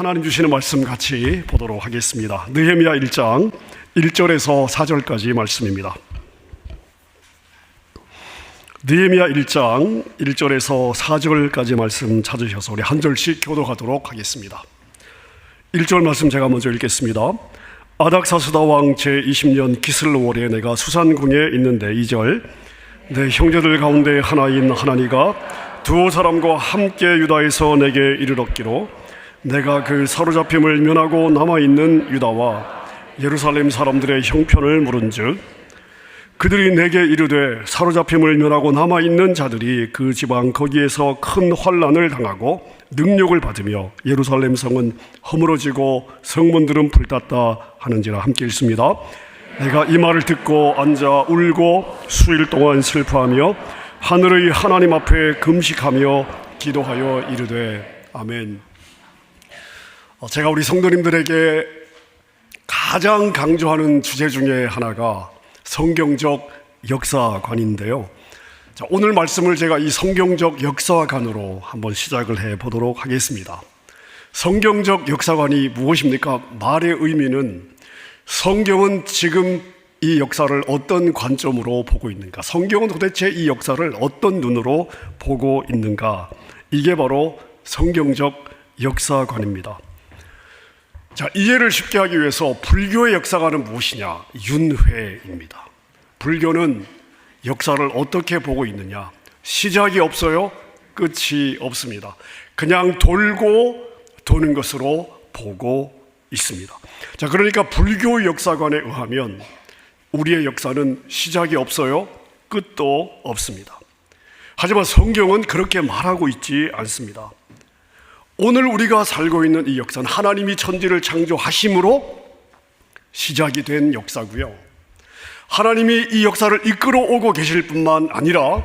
하나님 주시는 말씀 같이 보도록 하겠습니다. 느헤미야 1장 1절에서 4절까지 말씀입니다. 느헤미야 1장 1절에서 4절까지 말씀 찾으셔서 우리 한 절씩 교독하도록 하겠습니다. 1절 말씀 제가 먼저 읽겠습니다. 아닥사스다 왕 제20년 기슬월에 내가 수산궁에 있는데 2절 내 형제들 가운데 하나인 하나니가 두 사람과 함께 유다에서 내게 이르렀기로 내가 그 사로잡힘을 면하고 남아있는 유다와 예루살렘 사람들의 형편을 물은즉 그들이 내게 이르되 사로잡힘을 면하고 남아있는 자들이 그 지방 거기에서 큰 환난을 당하고 능욕을 받으며 예루살렘 성은 허물어지고 성문들은 불탔다 하는지라. 함께 읽습니다. 내가 이 말을 듣고 앉아 울고 수일 동안 슬퍼하며 하늘의 하나님 앞에 금식하며 기도하여 이르되 아멘. 제가 우리 성도님들에게 가장 강조하는 주제 중에 하나가 성경적 역사관인데요. 자, 오늘 말씀을 제가 이 성경적 역사관으로 한번 시작을 해보도록 하겠습니다. 성경적 역사관이 무엇입니까? 말의 의미는 성경은 지금 이 역사를 어떤 관점으로 보고 있는가, 성경은 도대체 이 역사를 어떤 눈으로 보고 있는가, 이게 바로 성경적 역사관입니다. 자, 이해를 쉽게 하기 위해서 불교의 역사관은 무엇이냐? 윤회입니다. 불교는 역사를 어떻게 보고 있느냐? 시작이 없어요. 끝이 없습니다. 그냥 돌고 도는 것으로 보고 있습니다. 자, 그러니까 불교 역사관에 의하면 우리의 역사는 시작이 없어요. 끝도 없습니다. 하지만 성경은 그렇게 말하고 있지 않습니다. 오늘 우리가 살고 있는 이 역사는 하나님이 천지를 창조하심으로 시작이 된 역사고요. 하나님이 이 역사를 이끌어 오고 계실 뿐만 아니라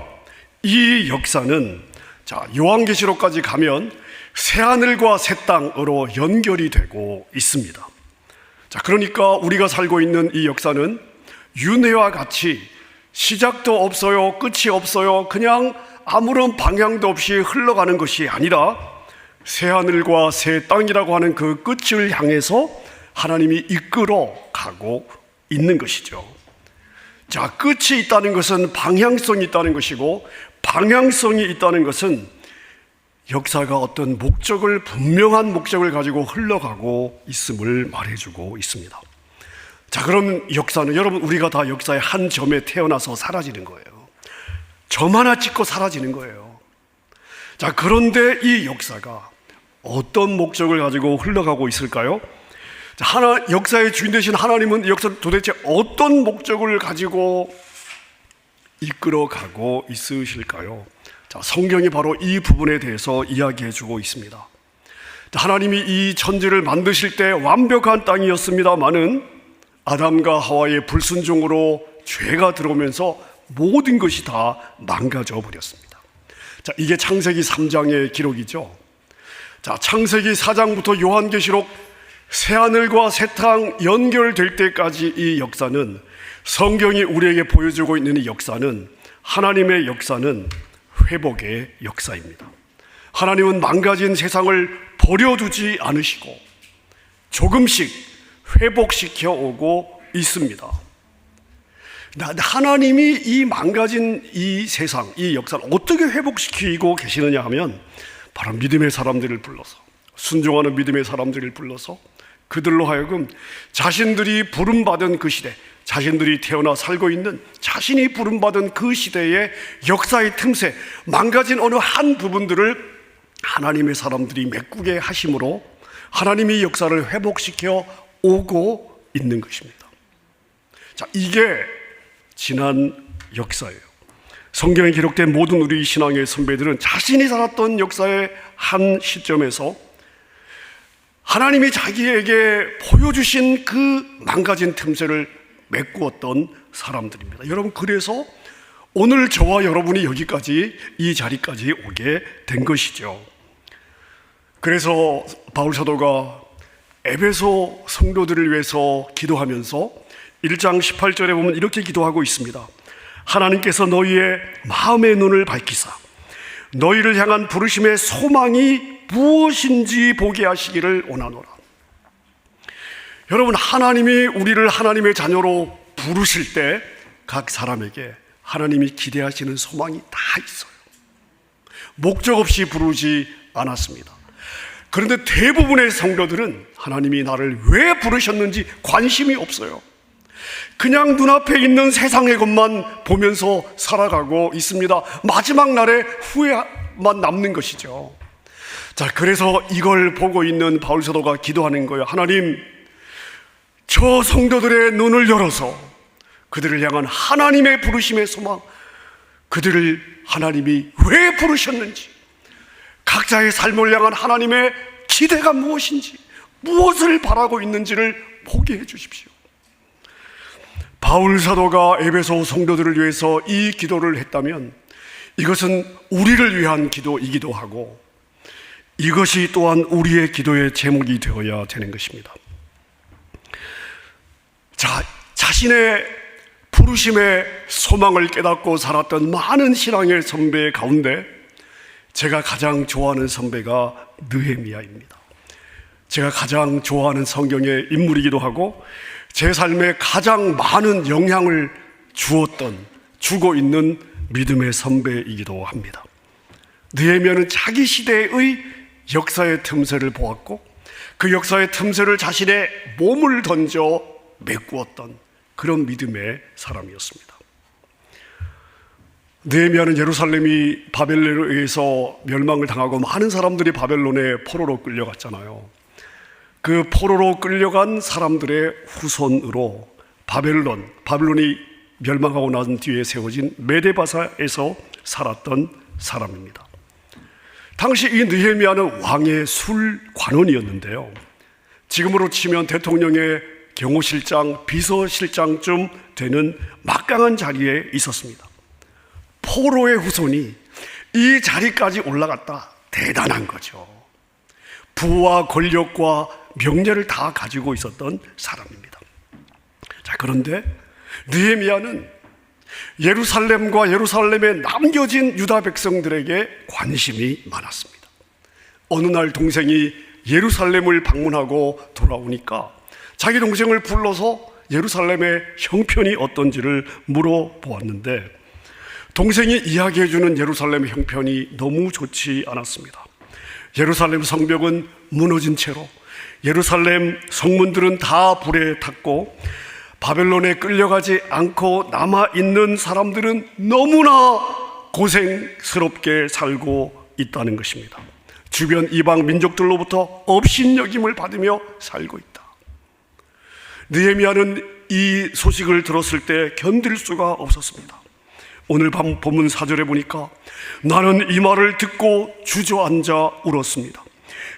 이 역사는 요한계시록까지 가면 새하늘과 새 땅으로 연결이 되고 있습니다. 자, 그러니까 우리가 살고 있는 이 역사는 윤회와 같이 시작도 없어요, 끝이 없어요, 그냥 아무런 방향도 없이 흘러가는 것이 아니라 새하늘과 새 땅이라고 하는 그 끝을 향해서 하나님이 이끌어 가고 있는 것이죠. 자, 끝이 있다는 것은 방향성이 있다는 것이고, 방향성이 있다는 것은 역사가 어떤 목적을, 분명한 목적을 가지고 흘러가고 있음을 말해주고 있습니다. 자, 그럼 역사는, 여러분, 우리가 다 역사의 한 점에 태어나서 사라지는 거예요. 점 하나 찍고 사라지는 거예요. 자, 그런데 이 역사가 어떤 목적을 가지고 흘러가고 있을까요? 자, 역사의 주인 되신 하나님은 이 역사를 도대체 어떤 목적을 가지고 이끌어가고 있으실까요? 자, 성경이 바로 이 부분에 대해서 이야기해 주고 있습니다. 자, 하나님이 이 천지를 만드실 때 완벽한 땅이었습니다마는 아담과 하와의 불순종으로 죄가 들어오면서 모든 것이 다 망가져 버렸습니다. 자, 이게 창세기 3장의 기록이죠. 자, 창세기 4장부터 요한계시록 새하늘과 새 땅 연결될 때까지 이 역사는, 성경이 우리에게 보여주고 있는 이 역사는, 하나님의 역사는 회복의 역사입니다. 하나님은 망가진 세상을 버려두지 않으시고 조금씩 회복시켜 오고 있습니다. 하나님이 이 망가진 이 세상, 이 역사를 어떻게 회복시키고 계시느냐 하면 바로 믿음의 사람들을 불러서, 순종하는 믿음의 사람들을 불러서 그들로 하여금 자신들이 부름받은 그 시대, 자신들이 태어나 살고 있는, 자신이 부름받은 그 시대의 역사의 틈새, 망가진 어느 한 부분들을 하나님의 사람들이 메꾸게 하심으로 하나님이 역사를 회복시켜 오고 있는 것입니다. 자, 이게 지난 역사예요. 성경에 기록된 모든 우리 신앙의 선배들은 자신이 살았던 역사의 한 시점에서 하나님이 자기에게 보여주신 그 망가진 틈새를 메꾸었던 사람들입니다. 여러분, 그래서 오늘 저와 여러분이 여기까지, 이 자리까지 오게 된 것이죠. 그래서 바울 사도가 에베소 성도들을 위해서 기도하면서 1장 18절에 보면 이렇게 기도하고 있습니다. 하나님께서 너희의 마음의 눈을 밝히사 너희를 향한 부르심의 소망이 무엇인지 보게 하시기를 원하노라. 여러분, 하나님이 우리를 하나님의 자녀로 부르실 때 각 사람에게 하나님이 기대하시는 소망이 다 있어요. 목적 없이 부르지 않았습니다. 그런데 대부분의 성도들은 하나님이 나를 왜 부르셨는지 관심이 없어요. 그냥 눈앞에 있는 세상의 것만 보면서 살아가고 있습니다. 마지막 날에 후회만 남는 것이죠. 자, 그래서 이걸 보고 있는 바울 사도가 기도하는 거예요. 하나님, 저 성도들의 눈을 열어서 그들을 향한 하나님의 부르심의 소망, 그들을 하나님이 왜 부르셨는지, 각자의 삶을 향한 하나님의 기대가 무엇인지, 무엇을 바라고 있는지를 보게 해 주십시오. 바울 사도가 에베소 성도들을 위해서 이 기도를 했다면 이것은 우리를 위한 기도이기도 하고 이것이 또한 우리의 기도의 제목이 되어야 되는 것입니다. 자, 자신의 부르심의 소망을 깨닫고 살았던 많은 신앙의 선배 가운데 제가 가장 좋아하는 선배가 느헤미야입니다. 제가 가장 좋아하는 성경의 인물이기도 하고 제 삶에 가장 많은 영향을 주고 있는 믿음의 선배이기도 합니다. 느헤미야는 자기 시대의 역사의 틈새를 보았고 그 역사의 틈새를 자신의 몸을 던져 메꾸었던 그런 믿음의 사람이었습니다. 느헤미야는 예루살렘이 바벨론에 의해서 멸망을 당하고 많은 사람들이 바벨론에 포로로 끌려갔잖아요. 그 포로로 끌려간 사람들의 후손으로 바벨론이 멸망하고 난 뒤에 세워진 메데바사에서 살았던 사람입니다. 당시 이 느헤미야는 왕의 술 관원이었는데요, 지금으로 치면 대통령의 경호실장, 비서실장쯤 되는 막강한 자리에 있었습니다. 포로의 후손이 이 자리까지 올라갔다, 대단한 거죠. 부와 권력과 명예를 다 가지고 있었던 사람입니다. 자, 그런데 느헤미야는 예루살렘과 예루살렘에 남겨진 유다 백성들에게 관심이 많았습니다. 어느 날 동생이 예루살렘을 방문하고 돌아오니까 자기 동생을 불러서 예루살렘의 형편이 어떤지를 물어보았는데 동생이 이야기해주는 예루살렘의 형편이 너무 좋지 않았습니다. 예루살렘 성벽은 무너진 채로 예루살렘 성문들은 다 불에 탔고 바벨론에 끌려가지 않고 남아있는 사람들은 너무나 고생스럽게 살고 있다는 것입니다. 주변 이방 민족들로부터 업신여김을 받으며 살고 있다. 느헤미야는 이 소식을 들었을 때 견딜 수가 없었습니다. 오늘 밤 본문 4절에 보니까 나는 이 말을 듣고 주저앉아 울었습니다.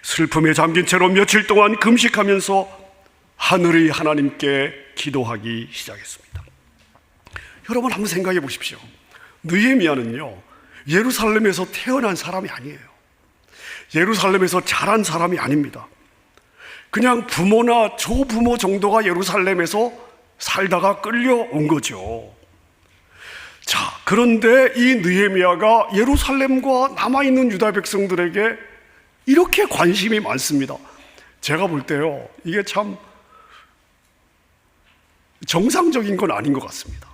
슬픔에 잠긴 채로 며칠 동안 금식하면서 하늘의 하나님께 기도하기 시작했습니다. 여러분 한번 생각해 보십시오. 느헤미야는요, 예루살렘에서 태어난 사람이 아니에요. 예루살렘에서 자란 사람이 아닙니다. 그냥 부모나 조부모 정도가 예루살렘에서 살다가 끌려온 거죠. 자, 그런데 이 느헤미야가 예루살렘과 남아있는 유다 백성들에게 이렇게 관심이 많습니다. 제가 볼 때요, 이게 참 정상적인 건 아닌 것 같습니다.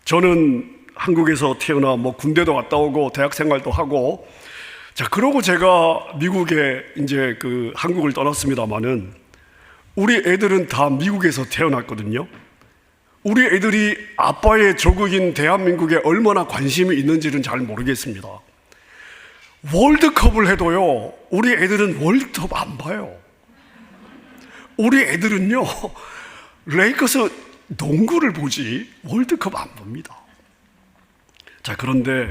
저는 한국에서 태어나 군대도 갔다 오고 대학 생활도 하고, 자, 그러고 제가 미국에 이제 한국을 떠났습니다만은 우리 애들은 다 미국에서 태어났거든요. 우리 애들이 아빠의 조국인 대한민국에 얼마나 관심이 있는지는 잘 모르겠습니다. 월드컵을 해도요, 우리 애들은 월드컵 안 봐요. 우리 애들은요, 레이커스 농구를 보지 월드컵 안 봅니다. 자, 그런데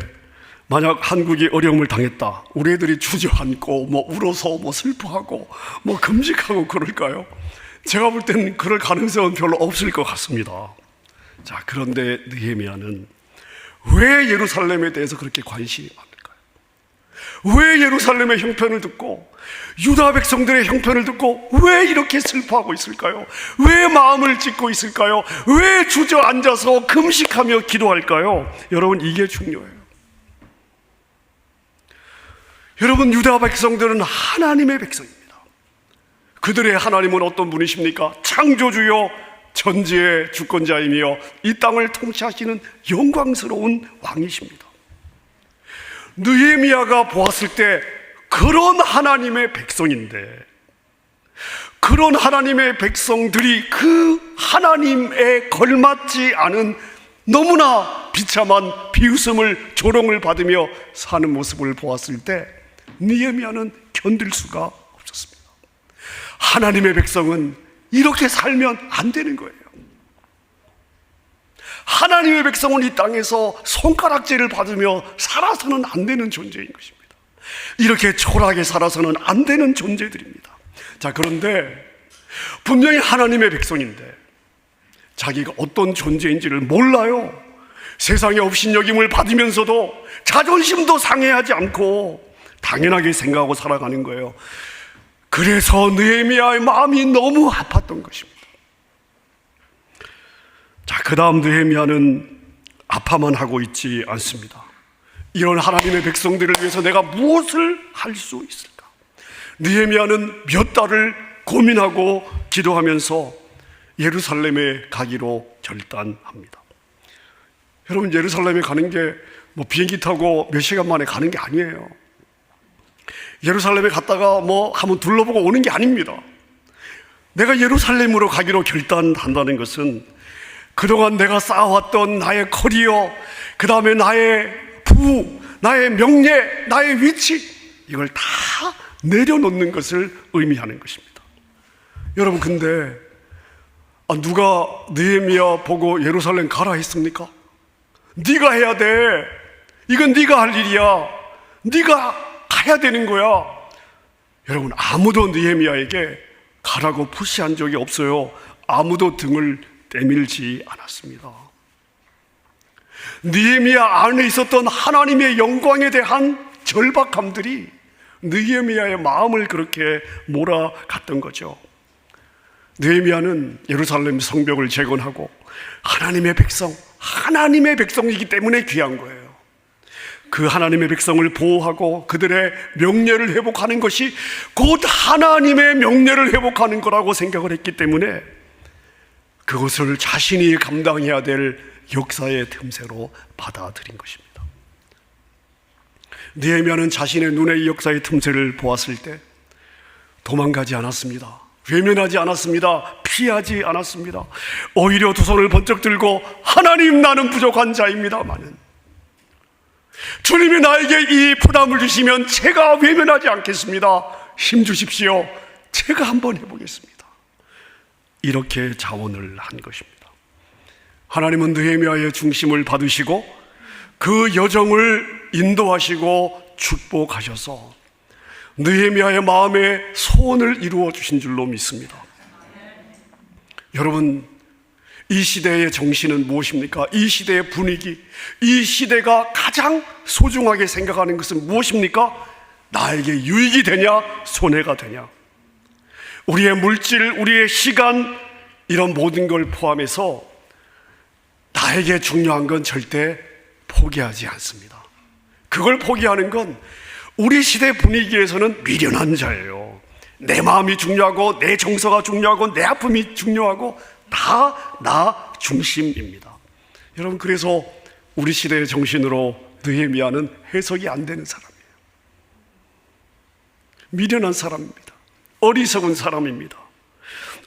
만약 한국이 어려움을 당했다, 우리 애들이 주저앉고 울어서 슬퍼하고 금식하고 그럴까요? 제가 볼 때는 그럴 가능성은 별로 없을 것 같습니다. 자, 그런데 느헤미야는 왜 예루살렘에 대해서 그렇게 관심이 많을까요? 왜 예루살렘의 형편을 듣고 유다 백성들의 형편을 듣고 왜 이렇게 슬퍼하고 있을까요? 왜 마음을 찢고 있을까요? 왜 주저앉아서 금식하며 기도할까요? 여러분, 이게 중요해요. 여러분, 유다 백성들은 하나님의 백성입니다. 그들의 하나님은 어떤 분이십니까? 창조주요 전지의 주권자이며 이 땅을 통치하시는 영광스러운 왕이십니다. 느헤미야가 보았을 때 그런 하나님의 백성인데, 그런 하나님의 백성들이 그 하나님에 걸맞지 않은 너무나 비참한 비웃음을 조롱을 받으며 사는 모습을 보았을 때 느헤미야는 견딜 수가 없었습니다. 하나님의 백성은 이렇게 살면 안 되는 거예요. 하나님의 백성은 이 땅에서 손가락질을 받으며 살아서는 안 되는 존재인 것입니다. 이렇게 초라하게 살아서는 안 되는 존재들입니다. 자, 그런데 분명히 하나님의 백성인데 자기가 어떤 존재인지를 몰라요. 세상의 업신여김을 받으면서도 자존심도 상해하지 않고 당연하게 생각하고 살아가는 거예요. 그래서 느헤미야의 마음이 너무 아팠던 것입니다. 자, 그 다음 느헤미야는 아파만 하고 있지 않습니다. 이런 하나님의 백성들을 위해서 내가 무엇을 할 수 있을까? 느헤미야는 몇 달을 고민하고 기도하면서 예루살렘에 가기로 결단합니다. 여러분, 예루살렘에 가는 게 뭐 비행기 타고 몇 시간 만에 가는 게 아니에요. 예루살렘에 갔다가 뭐 한번 둘러보고 오는 게 아닙니다. 내가 예루살렘으로 가기로 결단한다는 것은 그동안 내가 쌓아왔던 나의 커리어, 그 다음에 나의 부우, 나의 명예, 나의 위치, 이걸 다 내려놓는 것을 의미하는 것입니다. 여러분, 근데 누가 느헤미야 보고 예루살렘 가라 했습니까? 네가 해야 돼. 이건 네가 할 일이야. 네가 가야 되는 거야. 여러분, 아무도 느헤미야에게 가라고 푸시한 적이 없어요. 아무도 등을 내밀지 않았습니다. 느헤미야 안에 있었던 하나님의 영광에 대한 절박함들이 느헤미야의 마음을 그렇게 몰아갔던 거죠. 느헤미야는 예루살렘 성벽을 재건하고 하나님의 백성이기 때문에 귀한 거예요. 그 하나님의 백성을 보호하고 그들의 명예를 회복하는 것이 곧 하나님의 명예를 회복하는 거라고 생각을 했기 때문에 그것을 자신이 감당해야 될 역사의 틈새로 받아들인 것입니다. 느헤미야는 자신의 눈에 이 역사의 틈새를 보았을 때 도망가지 않았습니다. 외면하지 않았습니다. 피하지 않았습니다. 오히려 두 손을 번쩍 들고 하나님, 나는 부족한 자입니다마는 주님이 나에게 이 부담을 주시면 제가 외면하지 않겠습니다. 힘 주십시오. 제가 한번 해보겠습니다. 이렇게 자원을 한 것입니다. 하나님은 느헤미야의 중심을 받으시고 그 여정을 인도하시고 축복하셔서 느헤미야의 마음에 소원을 이루어 주신 줄로 믿습니다. 여러분, 이 시대의 정신은 무엇입니까? 이 시대의 분위기, 이 시대가 가장 소중하게 생각하는 것은 무엇입니까? 나에게 유익이 되냐, 손해가 되냐. 우리의 물질, 우리의 시간, 이런 모든 걸 포함해서 나에게 중요한 건 절대 포기하지 않습니다. 그걸 포기하는 건 우리 시대 분위기에서는 미련한 자예요. 내 마음이 중요하고 내 정서가 중요하고 내 아픔이 중요하고 다 나 중심입니다. 여러분, 그래서 우리 시대의 정신으로 느헤미야는 해석이 안 되는 사람이에요. 미련한 사람입니다. 어리석은 사람입니다.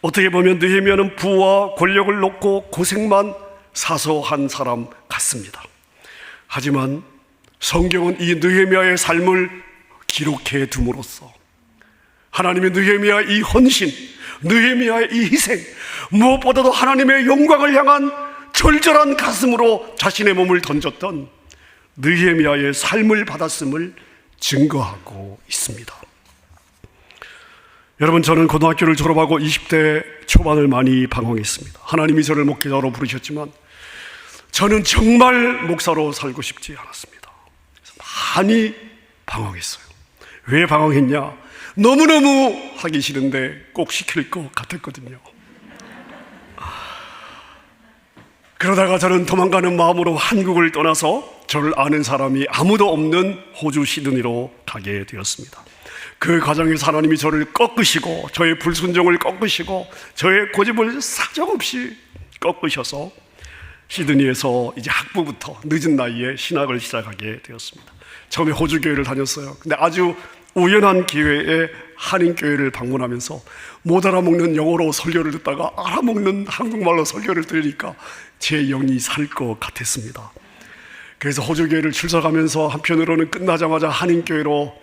어떻게 보면 느헤미야는 부와 권력을 놓고 고생만 사서 한 사람 같습니다. 하지만 성경은 이 느헤미야의 삶을 기록해 둠으로써 하나님의 느헤미야의 이 헌신, 느헤미야의 이 희생, 무엇보다도 하나님의 영광을 향한 절절한 가슴으로 자신의 몸을 던졌던 느헤미야의 삶을 받았음을 증거하고 있습니다. 여러분, 저는 고등학교를 졸업하고 20대 초반을 많이 방황했습니다. 하나님이 저를 목회자로 부르셨지만 저는 정말 목사로 살고 싶지 않았습니다. 많이 방황했어요. 왜 방황했냐? 너무너무 하기 싫은데 꼭 시킬 것 같았거든요. 그러다가 저는 도망가는 마음으로 한국을 떠나서 저를 아는 사람이 아무도 없는 호주 시드니로 가게 되었습니다. 그 과정에서 하나님이 저를 꺾으시고 저의 불순종을 꺾으시고 저의 고집을 사정없이 꺾으셔서 시드니에서 이제 학부부터 늦은 나이에 신학을 시작하게 되었습니다. 처음에 호주교회를 다녔어요. 근데 아주 우연한 기회에 한인교회를 방문하면서 못 알아먹는 영어로 설교를 듣다가 알아먹는 한국말로 설교를 들으니까 제 영이 살 것 같았습니다. 그래서 호주교회를 출석하면서 한편으로는 끝나자마자 한인교회로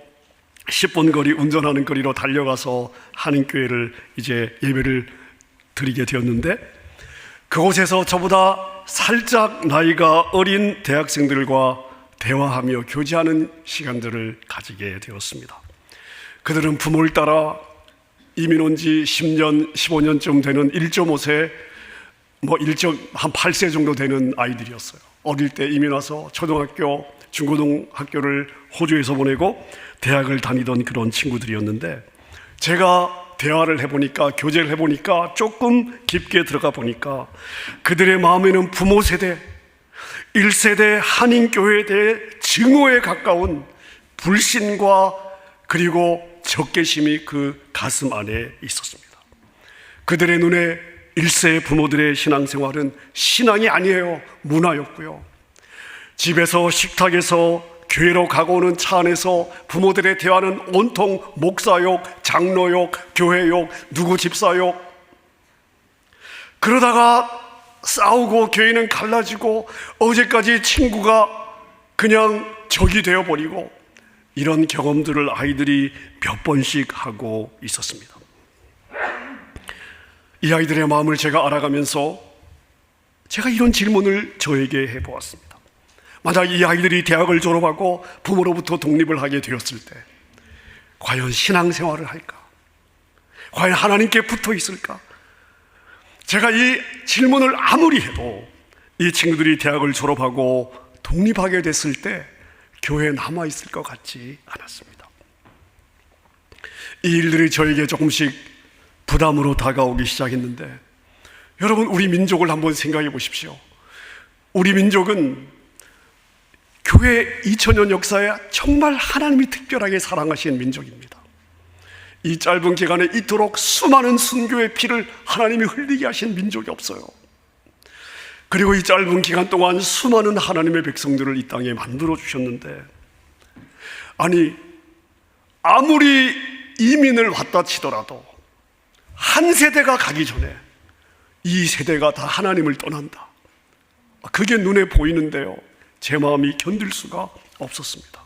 10분 거리 운전하는 거리로 달려가서 한인교회를 이제 예배를 드리게 되었는데, 그곳에서 저보다 살짝 나이가 어린 대학생들과 대화하며 교제하는 시간들을 가지게 되었습니다. 그들은 부모를 따라 이민 온 지 10년, 15년쯤 되는 1.5세, 한 8세 정도 되는 아이들이었어요. 어릴 때 이민 와서 초등학교, 중고등학교를 호주에서 보내고 대학을 다니던 그런 친구들이었는데, 제가 대화를 해보니까, 교제를 해보니까, 조금 깊게 들어가 보니까 그들의 마음에는 부모 세대, 1세대 한인교회에 대해 증오에 가까운 불신과 그리고 적개심이 그 가슴 안에 있었습니다. 그들의 눈에 1세 부모들의 신앙생활은 신앙이 아니에요. 문화였고요. 집에서, 식탁에서, 교회로 가고 오는 차 안에서 부모들의 대화는 온통 목사욕, 장로욕, 교회욕, 누구 집사욕. 그러다가 싸우고 교회는 갈라지고 어제까지 친구가 그냥 적이 되어버리고, 이런 경험들을 아이들이 몇 번씩 하고 있었습니다. 이 아이들의 마음을 제가 알아가면서 제가 이런 질문을 저에게 해보았습니다. 만약 이 아이들이 대학을 졸업하고 부모로부터 독립을 하게 되었을 때 과연 신앙생활을 할까? 과연 하나님께 붙어 있을까? 제가 이 질문을 아무리 해도 이 친구들이 대학을 졸업하고 독립하게 됐을 때 교회에 남아있을 것 같지 않았습니다. 이 일들이 저에게 조금씩 부담으로 다가오기 시작했는데, 여러분, 우리 민족을 한번 생각해 보십시오. 우리 민족은 교회 2000년 역사에 정말 하나님이 특별하게 사랑하신 민족입니다. 이 짧은 기간에 이토록 수많은 순교의 피를 하나님이 흘리게 하신 민족이 없어요. 그리고 이 짧은 기간 동안 수많은 하나님의 백성들을 이 땅에 만들어 주셨는데, 아니, 아무리 이민을 왔다 치더라도 한 세대가 가기 전에 이 세대가 다 하나님을 떠난다. 그게 눈에 보이는데요, 제 마음이 견딜 수가 없었습니다.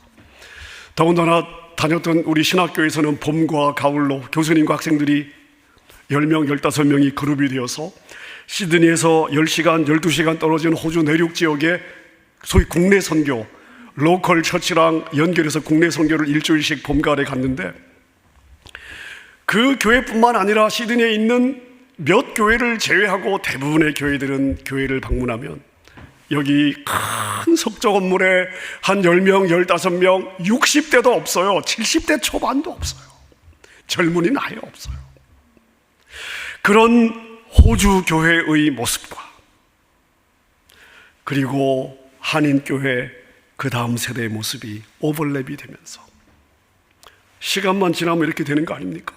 더군다나 다녔던 우리 신학교에서는 봄과 가을로 교수님과 학생들이 10명, 15명이 그룹이 되어서 시드니에서 10시간, 12시간 떨어진 호주 내륙 지역에 소위 국내 선교, 로컬 처치랑 연결해서 국내 선교를 일주일씩 봄, 가을에 갔는데, 그 교회뿐만 아니라 시드니에 있는 몇 교회를 제외하고 대부분의 교회들은 교회를 방문하면 여기 큰 석조 건물에 한 10명, 15명, 60대도 없어요. 70대 초반도 없어요. 젊은이는 아예 없어요. 그런 호주 교회의 모습과 그리고 한인교회 그 다음 세대의 모습이 오버랩이 되면서, 시간만 지나면 이렇게 되는 거 아닙니까?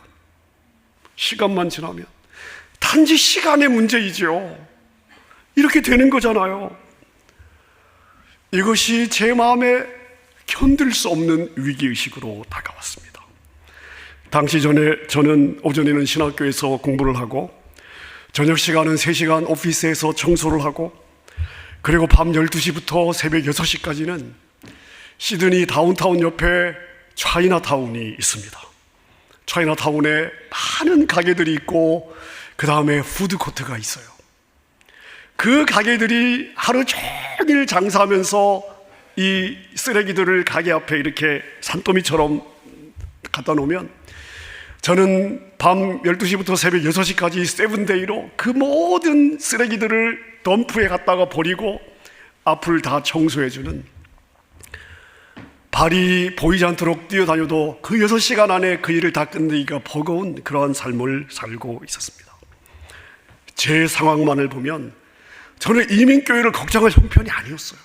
시간만 지나면 단지 시간의 문제이죠. 이렇게 되는 거잖아요. 이것이 제 마음에 견딜 수 없는 위기의식으로 다가왔습니다. 당시 저는 오전에는 신학교에서 공부를 하고, 저녁 시간은 3시간 오피스에서 청소를 하고, 그리고 밤 12시부터 새벽 6시까지는 시드니 다운타운 옆에 차이나타운이 있습니다. 차이나타운에 많은 가게들이 있고, 그 다음에 푸드코트가 있어요. 그 가게들이 하루 종일 장사하면서 이 쓰레기들을 가게 앞에 이렇게 산더미처럼 갖다 놓으면, 저는 밤 12시부터 새벽 6시까지 세븐데이로 그 모든 쓰레기들을 덤프에 갖다가 버리고 앞을 다 청소해주는, 발이 보이지 않도록 뛰어다녀도 그 6시간 안에 그 일을 다 끝내기가 버거운 그러한 삶을 살고 있었습니다. 제 상황만을 보면 저는 이민교회를 걱정할 형편이 아니었어요.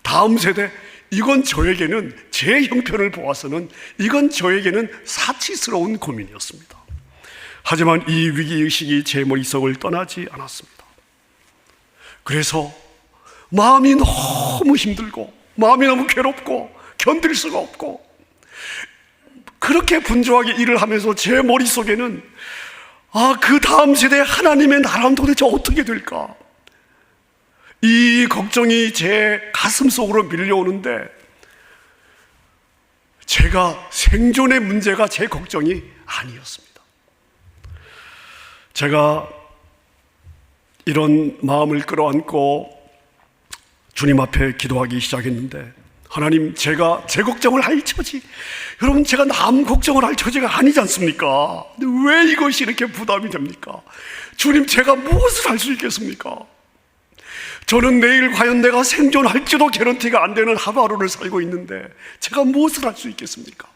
다음 세대, 이건 저에게는, 제 형편을 보아서는 이건 저에게는 사치스러운 고민이었습니다. 하지만 이 위기의식이 제 머릿속을 떠나지 않았습니다. 그래서 마음이 너무 힘들고 마음이 너무 괴롭고 견딜 수가 없고, 그렇게 분주하게 일을 하면서 제 머릿속에는 그 다음 세대 하나님의 나라는 도대체 어떻게 될까? 이 걱정이 제 가슴 속으로 밀려오는데, 제가 생존의 문제가 제 걱정이 아니었습니다. 제가 이런 마음을 끌어안고 주님 앞에 기도하기 시작했는데, 하나님, 제가 제 걱정을 할 처지, 여러분, 제가 남 걱정을 할 처지가 아니지 않습니까? 근데 왜 이것이 이렇게 부담이 됩니까? 주님, 제가 무엇을 할 수 있겠습니까? 저는 내일 과연 내가 생존할지도 개런티가 안 되는 하루하루를 살고 있는데 제가 무엇을 할 수 있겠습니까?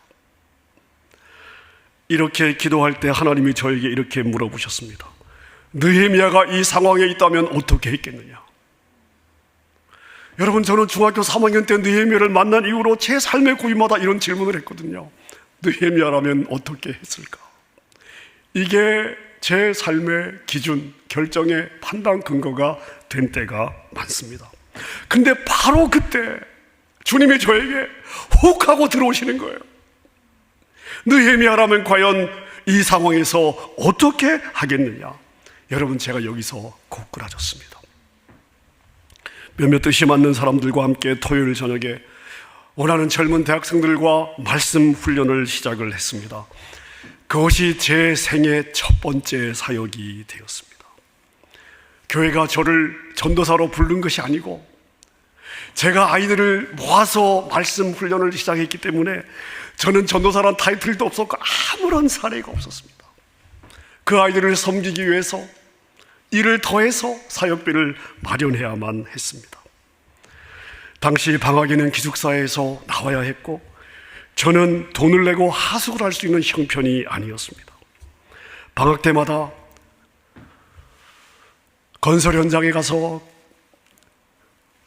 이렇게 기도할 때 하나님이 저에게 이렇게 물어보셨습니다. 느헤미야가 이 상황에 있다면 어떻게 했겠느냐? 여러분, 저는 중학교 3학년 때 느헤미야를 만난 이후로 제 삶의 고민마다 이런 질문을 했거든요. 느헤미야라면 어떻게 했을까? 이게 제 삶의 기준, 결정의 판단 근거가 된 때가 많습니다. 근데 바로 그때 주님이 저에게 훅 하고 들어오시는 거예요. 느헤미야라면 과연 이 상황에서 어떻게 하겠느냐? 여러분, 제가 여기서 고꾸라졌습니다. 몇몇 뜻이 맞는 사람들과 함께 토요일 저녁에 원하는 젊은 대학생들과 말씀 훈련을 시작을 했습니다. 그것이 제 생애 첫 번째 사역이 되었습니다. 교회가 저를 전도사로 부른 것이 아니고, 제가 아이들을 모아서 말씀 훈련을 시작했기 때문에 저는 전도사란 타이틀도 없었고 아무런 사례가 없었습니다. 그 아이들을 섬기기 위해서 일을 더해서 사역비를 마련해야만 했습니다. 당시 방학에는 기숙사에서 나와야 했고, 저는 돈을 내고 하숙을 할 수 있는 형편이 아니었습니다. 방학 때마다 건설 현장에 가서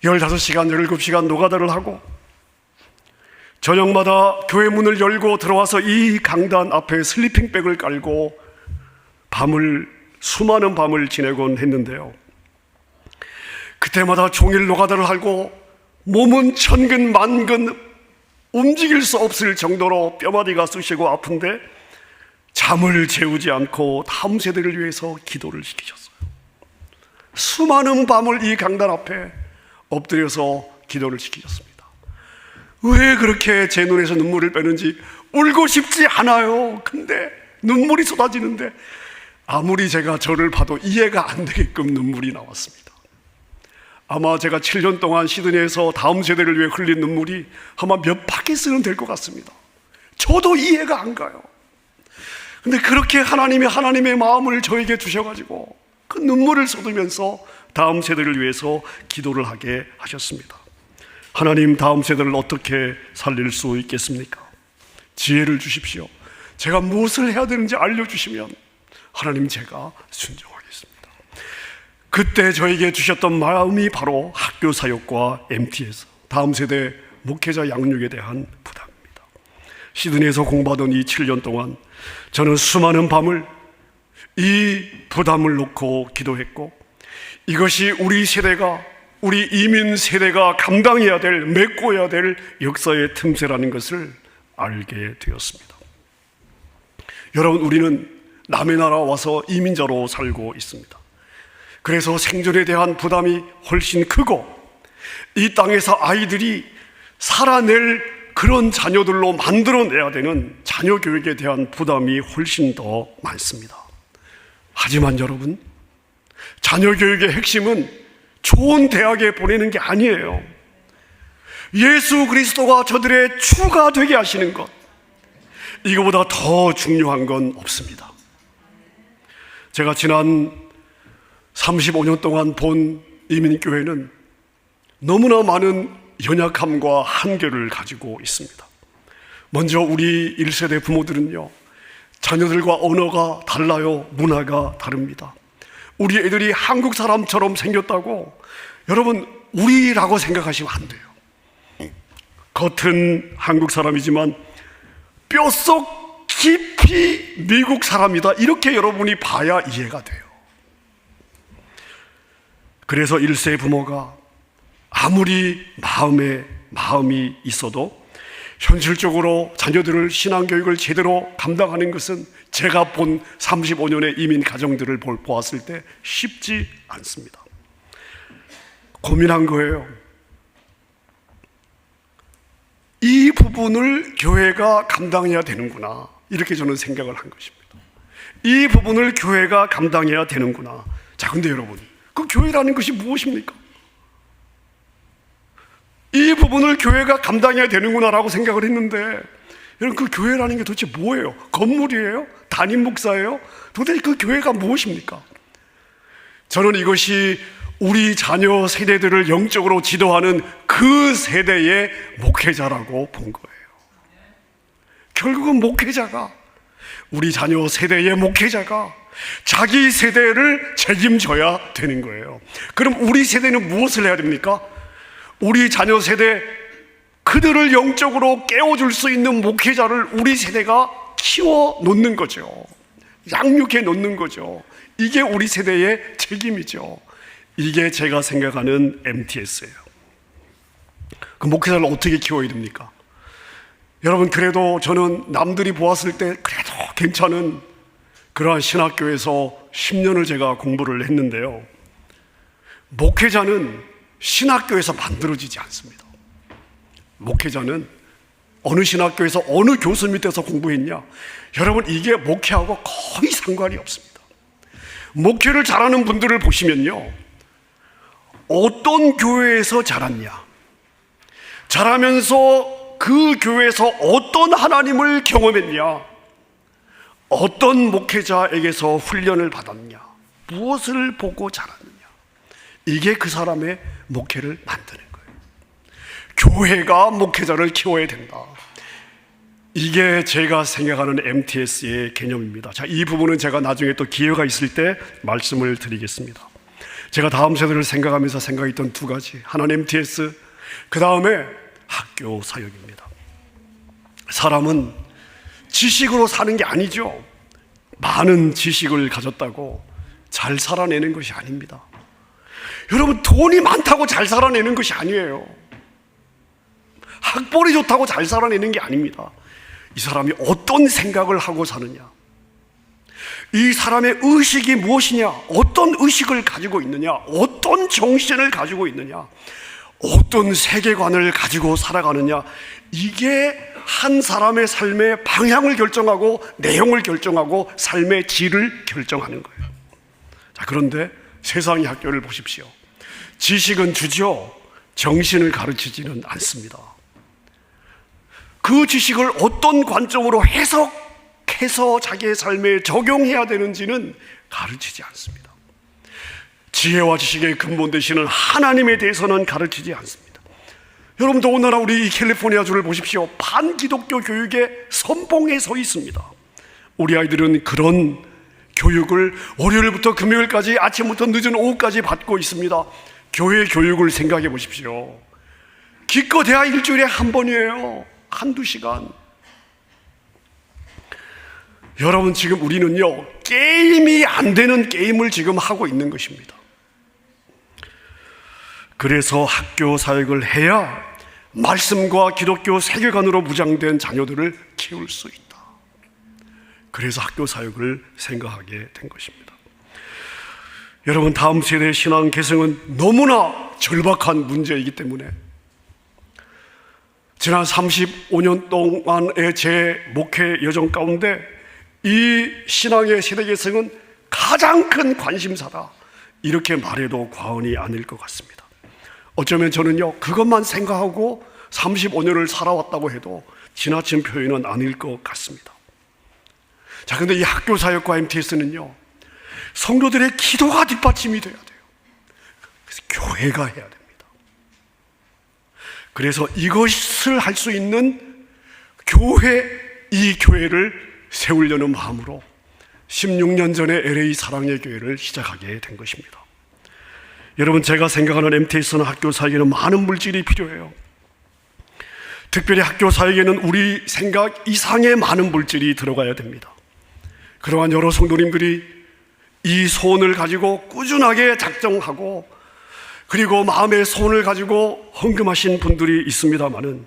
15시간, 17시간 노가다를 하고, 저녁마다 교회 문을 열고 들어와서 이 강단 앞에 슬리핑백을 깔고 수많은 밤을 지내곤 했는데요. 그때마다 종일 노가다를 하고 몸은 천근 만근 움직일 수 없을 정도로 뼈마디가 쑤시고 아픈데 잠을 재우지 않고 다음 세대를 위해서 기도를 시키셨어요. 수많은 밤을 이 강단 앞에 엎드려서 기도를 시키셨습니다. 왜 그렇게 제 눈에서 눈물을 빼는지 울고 싶지 않아요. 근데 눈물이 쏟아지는데 아무리 제가 저를 봐도 이해가 안 되게끔 눈물이 나왔습니다. 아마 제가 7년 동안 시드니에서 다음 세대를 위해 흘린 눈물이 아마 몇 바켓은 될 것 같습니다. 저도 이해가 안 가요. 근데 그렇게 하나님의 마음을 저에게 주셔가지고 그 눈물을 쏟으면서 다음 세대를 위해서 기도를 하게 하셨습니다. 하나님, 다음 세대를 어떻게 살릴 수 있겠습니까? 지혜를 주십시오. 제가 무엇을 해야 되는지 알려주시면 하나님, 제가 순종하겠습니다. 그때 저에게 주셨던 마음이 바로 학교 사역과 MT에서 다음 세대 목회자 양육에 대한 부담입니다. 시드니에서 공부하던 이 7년 동안 저는 수많은 밤을 이 부담을 놓고 기도했고, 이것이 우리 이민 세대가 감당해야 될, 메꿔야 될 역사의 틈새라는 것을 알게 되었습니다. 여러분, 우리는 남의 나라 와서 이민자로 살고 있습니다. 그래서 생존에 대한 부담이 훨씬 크고, 이 땅에서 아이들이 살아낼 그런 자녀들로 만들어내야 되는 자녀 교육에 대한 부담이 훨씬 더 많습니다. 하지만 여러분, 자녀 교육의 핵심은 좋은 대학에 보내는 게 아니에요. 예수 그리스도가 저들의 주가 되게 하시는 것, 이거보다 더 중요한 건 없습니다. 제가 지난 35년 동안 본 이민교회는 너무나 많은 연약함과 한계를 가지고 있습니다. 먼저 우리 1세대 부모들은요, 자녀들과 언어가 달라요. 문화가 다릅니다. 우리 애들이 한국 사람처럼 생겼다고 여러분 우리라고 생각하시면 안 돼요. 겉은 한국 사람이지만 뼛속 깊이 미국 사람이다, 이렇게 여러분이 봐야 이해가 돼요. 그래서 1세 부모가 아무리 마음이 있어도 현실적으로 자녀들을 신앙교육을 제대로 감당하는 것은 제가 본 35년의 이민 가정들을 보았을 때 쉽지 않습니다. 고민한 거예요. 이 부분을 교회가 감당해야 되는구나, 이렇게 저는 생각을 한 것입니다. 이 부분을 교회가 감당해야 되는구나. 자, 근데 여러분, 그 교회라는 것이 무엇입니까? 이 부분을 교회가 감당해야 되는구나라고 생각을 했는데, 여러분, 그 교회라는 게 도대체 뭐예요? 건물이에요? 담임 목사예요? 도대체 그 교회가 무엇입니까? 저는 이것이 우리 자녀 세대들을 영적으로 지도하는 그 세대의 목회자라고 본 거예요. 결국은 목회자가, 우리 자녀 세대의 목회자가 자기 세대를 책임져야 되는 거예요. 그럼 우리 세대는 무엇을 해야 됩니까? 우리 자녀 세대, 그들을 영적으로 깨워줄 수 있는 목회자를 우리 세대가 키워 놓는 거죠. 양육해 놓는 거죠. 이게 우리 세대의 책임이죠. 이게 제가 생각하는 MTS예요. 그 목회자를 어떻게 키워야 됩니까? 여러분, 그래도 저는 남들이 보았을 때 그래도 괜찮은 그러한 신학교에서 10년을 제가 공부를 했는데요, 목회자는 신학교에서 만들어지지 않습니다. 목회자는 어느 신학교에서 어느 교수 밑에서 공부했냐, 여러분, 이게 목회하고 거의 상관이 없습니다. 목회를 잘하는 분들을 보시면요, 어떤 교회에서 자랐냐, 자라면서 그 교회에서 어떤 하나님을 경험했냐, 어떤 목회자에게서 훈련을 받았냐, 무엇을 보고 자랐느냐, 이게 그 사람의 목회를 만드는 거예요. 교회가 목회자를 키워야 된다. 이게 제가 생각하는 MTS의 개념입니다. 자, 이 부분은 제가 나중에 또 기회가 있을 때 말씀을 드리겠습니다. 제가 다음 세대를 생각하면서 생각했던 두 가지, 하나는 MTS, 그 다음에 학교 사역입니다. 사람은 지식으로 사는 게 아니죠. 많은 지식을 가졌다고 잘 살아내는 것이 아닙니다. 여러분, 돈이 많다고 잘 살아내는 것이 아니에요. 학벌이 좋다고 잘 살아내는 게 아닙니다. 이 사람이 어떤 생각을 하고 사느냐, 이 사람의 의식이 무엇이냐, 어떤 의식을 가지고 있느냐, 어떤 정신을 가지고 있느냐, 어떤 세계관을 가지고 살아가느냐, 이게 한 사람의 삶의 방향을 결정하고 내용을 결정하고 삶의 질을 결정하는 거예요. 자, 그런데 세상의 학교를 보십시오. 지식은 주죠, 정신을 가르치지는 않습니다. 그 지식을 어떤 관점으로 해석해서 자기의 삶에 적용해야 되는지는 가르치지 않습니다. 지혜와 지식의 근본 되시는 하나님에 대해서는 가르치지 않습니다. 여러분, 더군다나 우리 이 캘리포니아주를 보십시오. 반기독교 교육의 선봉에 서 있습니다. 우리 아이들은 그런 교육을 월요일부터 금요일까지 아침부터 늦은 오후까지 받고 있습니다. 교회 교육을 생각해 보십시오. 기껏해야 일주일에 한 번이에요. 한두 시간. 여러분, 지금 우리는요, 게임이 안 되는 게임을 지금 하고 있는 것입니다. 그래서 학교 사역을 해야 말씀과 기독교 세계관으로 무장된 자녀들을 키울 수 있다. 그래서 학교 사역을 생각하게 된 것입니다. 여러분, 다음 세대의 신앙 계승은 너무나 절박한 문제이기 때문에 지난 35년 동안의 제 목회 여정 가운데 이 신앙의 세대 계승은 가장 큰 관심사다, 이렇게 말해도 과언이 아닐 것 같습니다. 어쩌면 저는요, 그것만 생각하고 35년을 살아왔다고 해도 지나친 표현은 아닐 것 같습니다. 자, 근데 이 학교 사역과 MTS는요, 성도들의 기도가 뒷받침이 돼야 돼요. 그래서 교회가 해야 됩니다. 그래서 이것을 할 수 있는 교회, 이 교회를 세우려는 마음으로 16년 전에 LA 사랑의 교회를 시작하게 된 것입니다. 여러분, 제가 생각하는 MTS는 학교 사역에는 많은 물질이 필요해요. 특별히 학교 사역에는 우리 생각 이상의 많은 물질이 들어가야 됩니다. 그러한 여러 성도님들이 이 소원을 가지고 꾸준하게 작정하고 그리고 마음의 소원을 가지고 헌금하신 분들이 있습니다마는,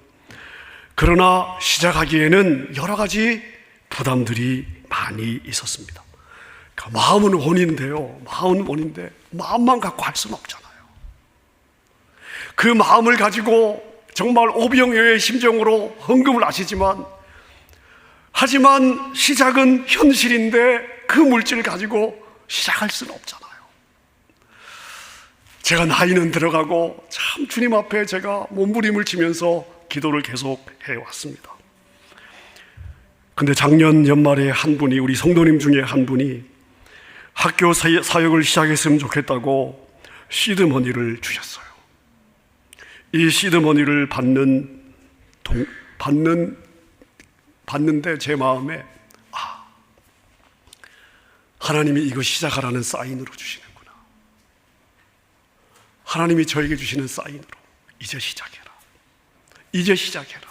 그러나 시작하기에는 여러 가지 부담들이 많이 있었습니다. 그러니까 마음은 원인데요, 마음은 원인데 마음만 갖고 할 수는 없잖아요. 그 마음을 가지고 정말 오병이어의 심정으로 헌금을 하지만 시작은 현실인데 그 물질을 가지고 시작할 수는 없잖아요. 제가 나이는 들어가고 참 주님 앞에 제가 몸부림을 치면서 기도를 계속 해왔습니다. 근데 작년 연말에 한 분이, 우리 성도님 중에 한 분이 학교 사역을 시작했으면 좋겠다고 시드머니를 주셨어요. 이 시드머니를 받는데 제 마음에 하나님이 이거 시작하라는 사인으로 주시는구나. 하나님이 저에게 주시는 사인으로 이제 시작해라. 이제 시작해라.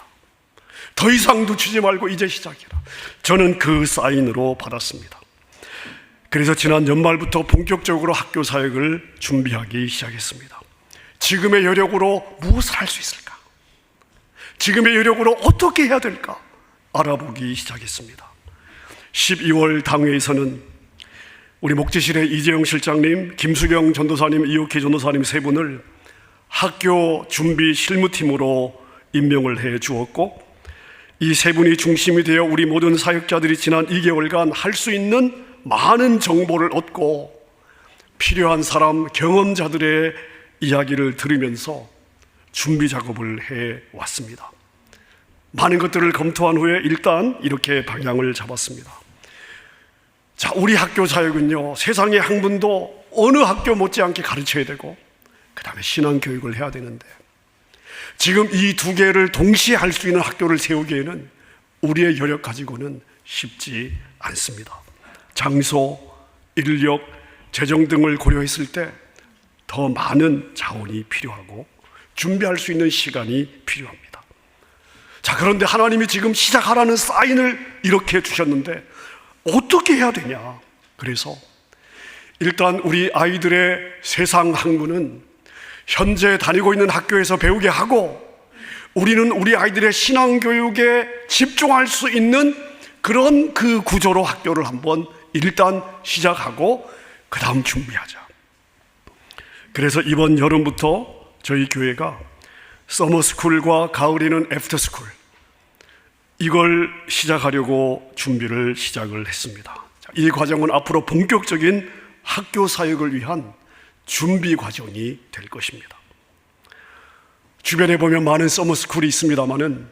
더 이상 늦추지 말고 이제 시작해라. 저는 그 사인으로 받았습니다. 그래서 지난 연말부터 본격적으로 학교 사역을 준비하기 시작했습니다. 지금의 여력으로 무엇을 할 수 있을까? 지금의 여력으로 어떻게 해야 될까? 알아보기 시작했습니다. 12월 당회에서는 우리 목지실의 이재영 실장님, 김수경 전도사님, 이옥희 전도사님 세 분을 학교 준비 실무팀으로 임명을 해 주었고, 이 세 분이 중심이 되어 우리 모든 사역자들이 지난 2개월간 할 수 있는 많은 정보를 얻고 필요한 사람, 경험자들의 이야기를 들으면서 준비 작업을 해 왔습니다. 많은 것들을 검토한 후에 일단 이렇게 방향을 잡았습니다. 자, 우리 학교 사역은요, 세상의 학문도 어느 학교 못지않게 가르쳐야 되고 그 다음에 신앙교육을 해야 되는데, 지금 이 두 개를 동시에 할 수 있는 학교를 세우기에는 우리의 여력 가지고는 쉽지 않습니다. 장소, 인력, 재정 등을 고려했을 때 더 많은 자원이 필요하고 준비할 수 있는 시간이 필요합니다. 자, 그런데 하나님이 지금 시작하라는 사인을 이렇게 주셨는데 어떻게 해야 되냐? 그래서 일단 우리 아이들의 세상 학문은 현재 다니고 있는 학교에서 배우게 하고, 우리는 우리 아이들의 신앙교육에 집중할 수 있는 그런 그 구조로 학교를 한번 일단 시작하고 그 다음 준비하자. 그래서 이번 여름부터 저희 교회가 서머스쿨과 가을에는 애프터스쿨, 이걸 시작하려고 준비를 시작을 했습니다. 이 과정은 앞으로 본격적인 학교 사역을 위한 준비 과정이 될 것입니다. 주변에 보면 많은 서머스쿨이 있습니다마는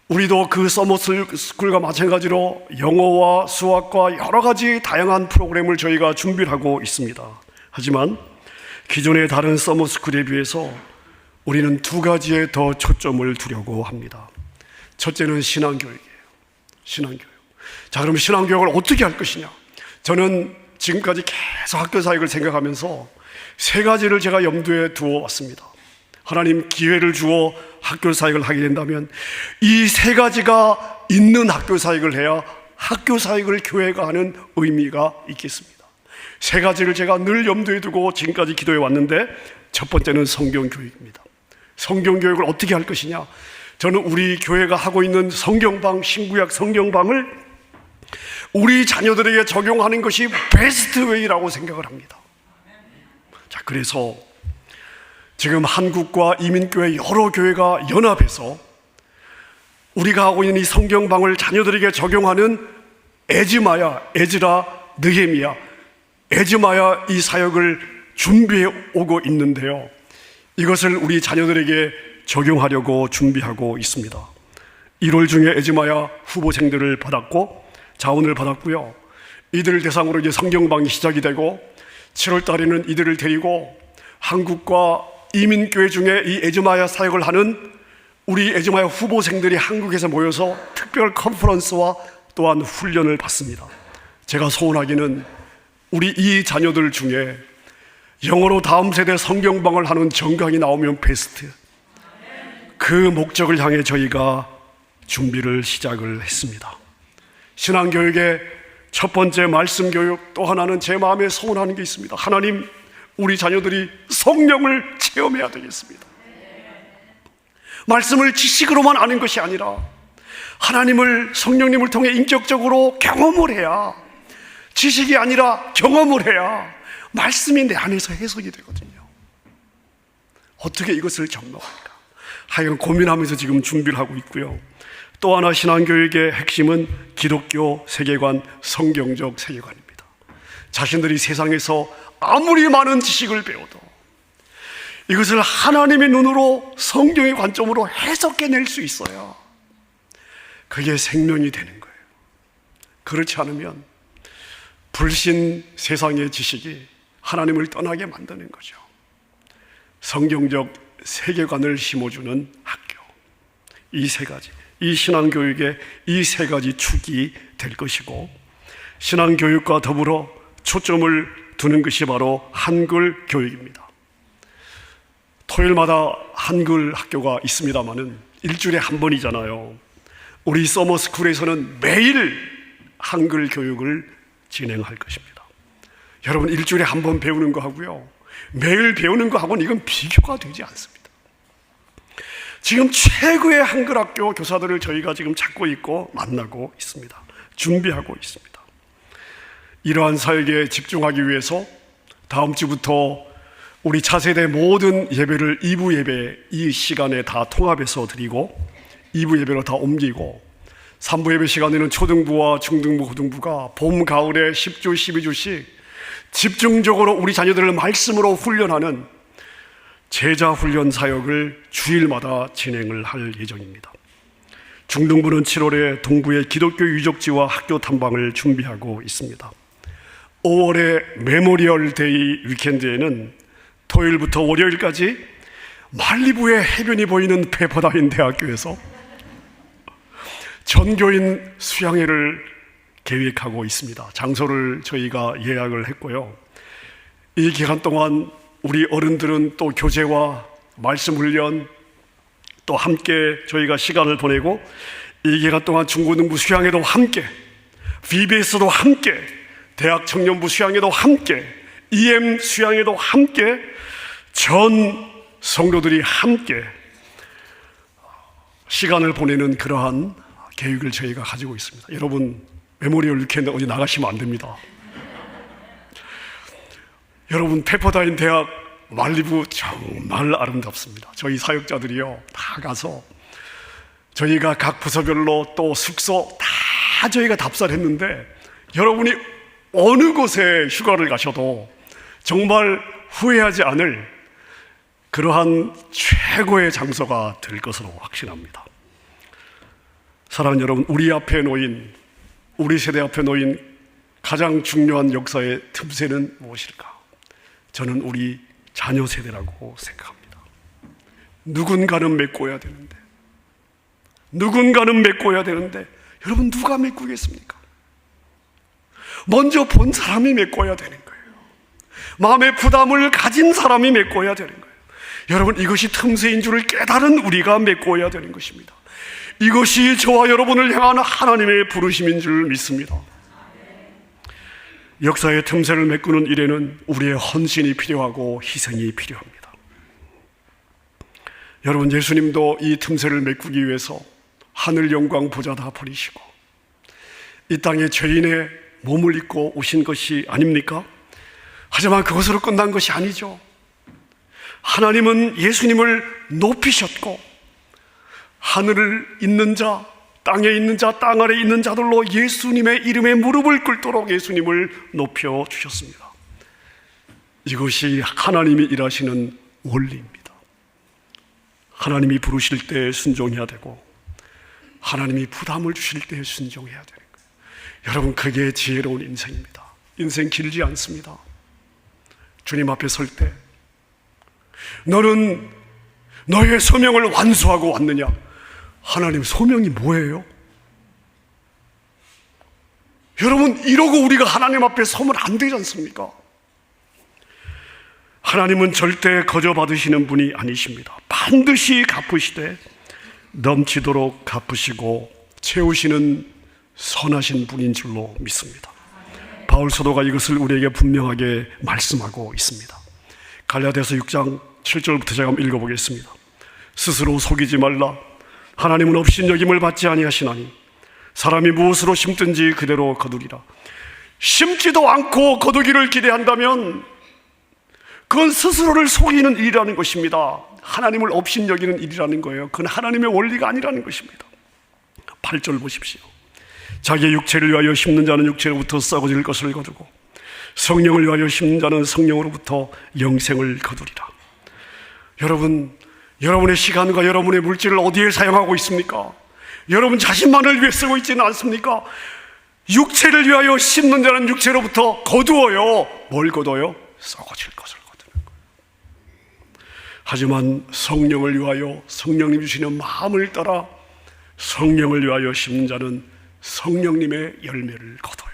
우리도 그 서머스쿨과 마찬가지로 영어와 수학과 여러 가지 다양한 프로그램을 저희가 준비를 하고 있습니다. 하지만 기존의 다른 서머스쿨에 비해서 우리는 두 가지에 더 초점을 두려고 합니다. 첫째는 신앙교육이에요. 신앙교육. 자, 그럼 신앙교육을 어떻게 할 것이냐? 저는 지금까지 계속 학교 사역을 생각하면서 세 가지를 제가 염두에 두어 왔습니다. 하나님 기회를 주어 학교 사역을 하게 된다면 이 세 가지가 있는 학교 사역을 해야 학교 사역을 교회가 하는 의미가 있겠습니다. 세 가지를 제가 늘 염두에 두고 지금까지 기도해 왔는데, 첫 번째는 성경교육입니다. 성경교육을 어떻게 할 것이냐? 저는 우리 교회가 하고 있는 성경방, 신구약 성경방을 우리 자녀들에게 적용하는 것이 베스트 웨이라고 생각을 합니다. 자, 그래서 지금 한국과 이민교회 여러 교회가 연합해서 우리가 하고 있는 이 성경방을 자녀들에게 적용하는 에즈마야, 에즈라, 느헤미야, 에즈마야 이 사역을 준비해 오고 있는데요, 이것을 우리 자녀들에게 적용하려고 준비하고 있습니다. 1월 중에 에즈마야 후보생들을 받았고 자원을 받았고요, 이들을 대상으로 이제 성경방이 시작이 되고 7월 달에는 이들을 데리고 한국과 이민교회 중에 이 에즈마야 사역을 하는 우리 에즈마야 후보생들이 한국에서 모여서 특별 컨퍼런스와 또한 훈련을 받습니다. 제가 소원하기는 우리 이 자녀들 중에 영어로 다음 세대 성경방을 하는 정강이 나오면 베스트, 그 목적을 향해 저희가 준비를 시작을 했습니다. 신앙교육의 첫 번째 말씀 교육, 또 하나는 제 마음에 소원하는 게 있습니다. 하나님, 우리 자녀들이 성령을 체험해야 되겠습니다. 말씀을 지식으로만 아는 것이 아니라 하나님을, 성령님을 통해 인격적으로 경험을 해야, 지식이 아니라 경험을 해야 말씀이 내 안에서 해석이 되거든요. 어떻게 이것을 접목할까? 하여간 고민하면서 지금 준비를 하고 있고요. 또 하나 신앙교육의 핵심은 기독교 세계관, 성경적 세계관입니다. 자신들이 세상에서 아무리 많은 지식을 배워도 이것을 하나님의 눈으로, 성경의 관점으로 해석해낼 수 있어야 그게 생명이 되는 거예요. 그렇지 않으면 불신 세상의 지식이 하나님을 떠나게 만드는 거죠. 성경적 세계관을 심어주는 학교, 이 세 가지, 이 신앙교육의 이 세 가지 축이 될 것이고, 신앙교육과 더불어 초점을 두는 것이 바로 한글 교육입니다. 토요일마다 한글 학교가 있습니다마는 일주일에 한 번이잖아요. 우리 서머스쿨에서는 매일 한글 교육을 진행할 것입니다. 여러분, 일주일에 한 번 배우는 거 하고요, 매일 배우는 거 하고는 이건 비교가 되지 않습니다. 지금 최고의 한글 학교 교사들을 저희가 지금 찾고 있고 만나고 있습니다. 준비하고 있습니다. 이러한 사역에 집중하기 위해서 다음 주부터 우리 차세대 모든 예배를 2부 예배 이 시간에 다 통합해서 드리고 2부 예배로 다 옮기고, 3부 예배 시간에는 초등부와 중등부, 고등부가 봄, 가을에 10주, 12주씩 집중적으로 우리 자녀들을 말씀으로 훈련하는 제자 훈련 사역을 주일마다 진행을 할 예정입니다. 중등부는 7월에 동부의 기독교 유적지와 학교 탐방을 준비하고 있습니다. 5월의 메모리얼 데이 위켄드에는 토요일부터 월요일까지 말리부의 해변이 보이는 페퍼다인 대학교에서 전교인 수양회를 계획하고 있습니다. 장소를 저희가 예약을 했고요. 이 기간 동안 우리 어른들은 또 교제와 말씀 훈련 또 함께 저희가 시간을 보내고, 이 기간 동안 중고등부 수양회도 함께, VBS도 함께, 대학 청년부 수양회도 함께, EM 수양회도 함께, 전 성도들이 함께 시간을 보내는 그러한 계획을 저희가 가지고 있습니다. 여러분, 메모리얼 위켄드 어디 나가시면 안 됩니다. 여러분, 페퍼다인 대학 말리부 정말 아름답습니다. 저희 사역자들이요 다 가서 저희가 각 부서별로 또 숙소 다 저희가 답사했는데, 여러분이 어느 곳에 휴가를 가셔도 정말 후회하지 않을 그러한 최고의 장소가 될 것으로 확신합니다. 사랑하는 여러분, 우리 앞에 놓인, 우리 세대 앞에 놓인 가장 중요한 역사의 틈새는 무엇일까? 저는 우리 자녀 세대라고 생각합니다. 누군가는 메꿔야 되는데, 여러분, 누가 메꾸겠습니까? 먼저 본 사람이 메꿔야 되는 거예요. 마음의 부담을 가진 사람이 메꿔야 되는 거예요. 여러분, 이것이 틈새인 줄을 깨달은 우리가 메꿔야 되는 것입니다. 이것이 저와 여러분을 향한 하나님의 부르심인 줄 믿습니다. 역사의 틈새를 메꾸는 일에는 우리의 헌신이 필요하고 희생이 필요합니다. 여러분, 예수님도 이 틈새를 메꾸기 위해서 하늘 영광 보좌 다 버리시고 이 땅에 죄인의 몸을 입고 오신 것이 아닙니까? 하지만 그것으로 끝난 것이 아니죠. 하나님은 예수님을 높이셨고, 하늘을 있는 자, 땅에 있는 자, 땅 아래 있는 자들로 예수님의 이름에 무릎을 꿇도록 예수님을 높여주셨습니다. 이것이 하나님이 일하시는 원리입니다. 하나님이 부르실 때 순종해야 되고, 하나님이 부담을 주실 때 순종해야 되는 거예요. 여러분, 그게 지혜로운 인생입니다. 인생 길지 않습니다. 주님 앞에 설 때 너는 너의 소명을 완수하고 왔느냐? 하나님, 소명이 뭐예요? 여러분, 이러고 우리가 하나님 앞에 서면 안 되지 않습니까? 하나님은 절대 거저 받으시는 분이 아니십니다. 반드시 갚으시되 넘치도록 갚으시고 채우시는 선하신 분인 줄로 믿습니다. 바울 사도가 이것을 우리에게 분명하게 말씀하고 있습니다. 갈라디아서 6장 7절부터 제가 한번 읽어보겠습니다. 스스로 속이지 말라. 하나님은 업신여김을 받지 아니하시나니 사람이 무엇으로 심든지 그대로 거두리라. 심지도 않고 거두기를 기대한다면 그건 스스로를 속이는 일이라는 것입니다. 하나님을 업신여기는 일이라는 거예요. 그건 하나님의 원리가 아니라는 것입니다. 8절 보십시오. 자기의 육체를 위하여 심는 자는 육체로부터 썩어질 것을 거두고 성령을 위하여 심는 자는 성령으로부터 영생을 거두리라. 여러분, 여러분의 시간과 여러분의 물질을 어디에 사용하고 있습니까? 여러분 자신만을 위해 쓰고 있지는 않습니까? 육체를 위하여 심는 자는 육체로부터 거두어요. 뭘 거둬요? 썩어질 것을 거두는 거예요. 하지만 성령을 위하여 성령님 주시는 마음을 따라 성령을 위하여 심는 자는 성령님의 열매를 거둬요.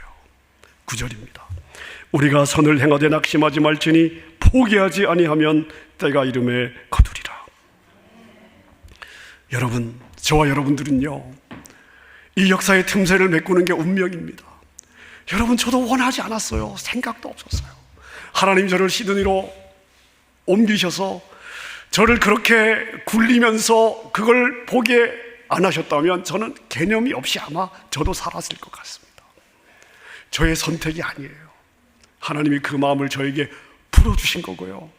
9절입니다. 우리가 선을 행하되 낙심하지 말지니 포기하지 아니하면 때가 이름에 거두리라. 여러분, 저와 여러분들은요, 이 역사의 틈새를 메꾸는 게 운명입니다. 여러분, 저도 원하지 않았어요. 생각도 없었어요. 하나님 저를 시드니로 옮기셔서 저를 그렇게 굴리면서 그걸 보게 안 하셨다면 저는 개념이 없이 아마 저도 살았을 것 같습니다. 저의 선택이 아니에요. 하나님이 그 마음을 저에게 풀어주신 거고요.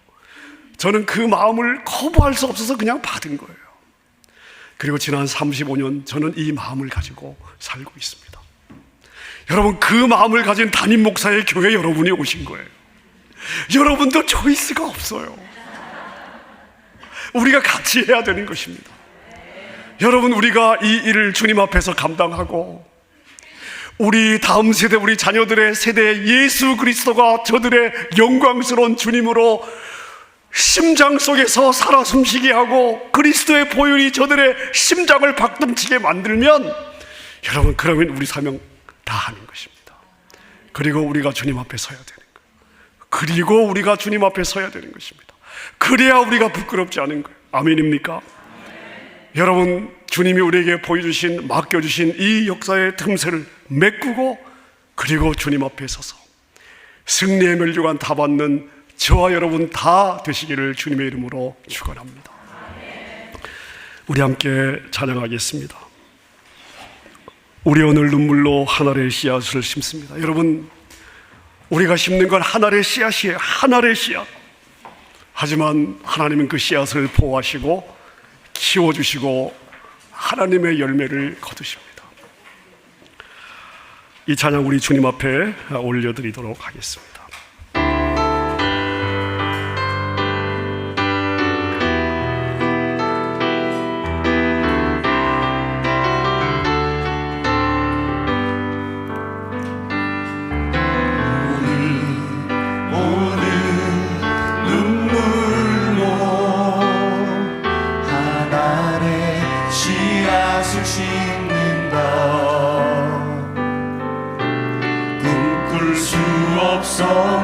저는 그 마음을 거부할 수 없어서 그냥 받은 거예요. 그리고 지난 35년 저는 이 마음을 가지고 살고 있습니다. 여러분, 그 마음을 가진 담임 목사의 교회 여러분이 오신 거예요. 여러분도 초이스가 없어요. 우리가 같이 해야 되는 것입니다. 여러분, 우리가 이 일을 주님 앞에서 감당하고 우리 다음 세대, 우리 자녀들의 세대에 예수 그리스도가 저들의 영광스러운 주님으로 심장 속에서 살아 숨쉬게 하고 그리스도의 보혈이 저들의 심장을 박동치게 만들면, 여러분, 그러면 우리 사명 다 하는 것입니다. 그리고 우리가 주님 앞에 서야 되는 거예요. 그리고 우리가 주님 앞에 서야 되는 것입니다. 그래야 우리가 부끄럽지 않은 거예요. 아멘입니까? 여러분, 주님이 우리에게 보여주신, 맡겨주신 이 역사의 틈새를 메꾸고 그리고 주님 앞에 서서 승리의 멸류관 다 받는 저와 여러분 다 되시기를 주님의 이름으로 축원합니다. 우리 함께 찬양하겠습니다. 우리 오늘 눈물로 한 알의 씨앗을 심습니다. 여러분, 우리가 심는 건 한 알의 씨앗이에요. 한 알의 씨앗. 하지만 하나님은 그 씨앗을 보호하시고 키워주시고 하나님의 열매를 거두십니다. 이 찬양 우리 주님 앞에 올려드리도록 하겠습니다.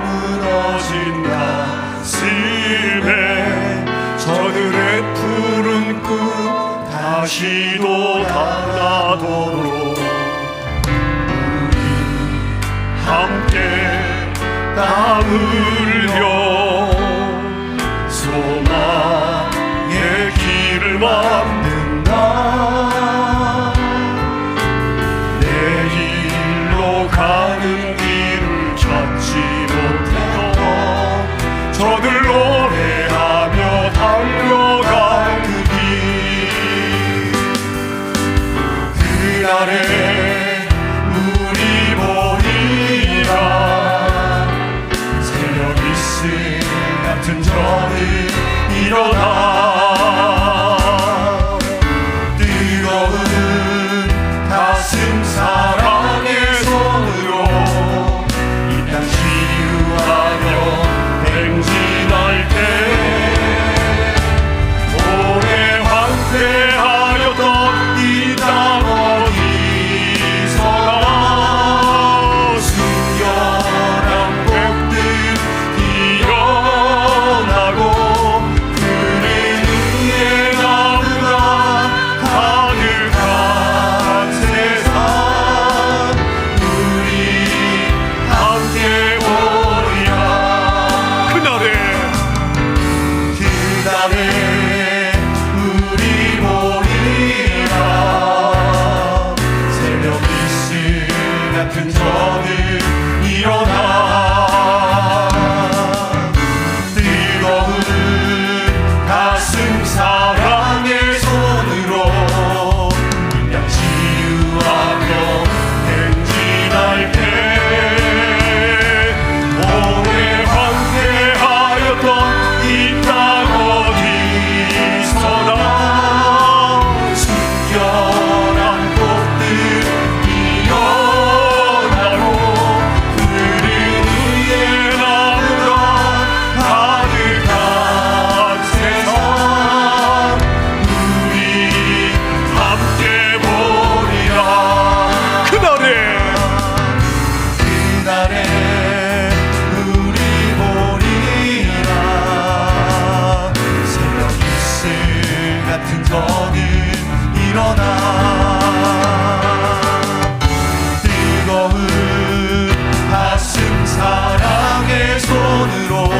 무너진 가슴에 저들의 푸른 꿈 다시도 달라도록 우리 함께 땀 흘려 소망의 길을 만든다. 내일로 가는 길을 찾지 못해도 저들 노래하며 달려갈 그 길, 그날에 우리 보리라. 새벽 이슬 같은 저들 일어나 뜨거운 가슴 사랑의 손으로 이 땅 치유하며 행진할 때 오래 황폐하였던 이 땅 어디서나 순결한 복들 일어나고 푸른 손으로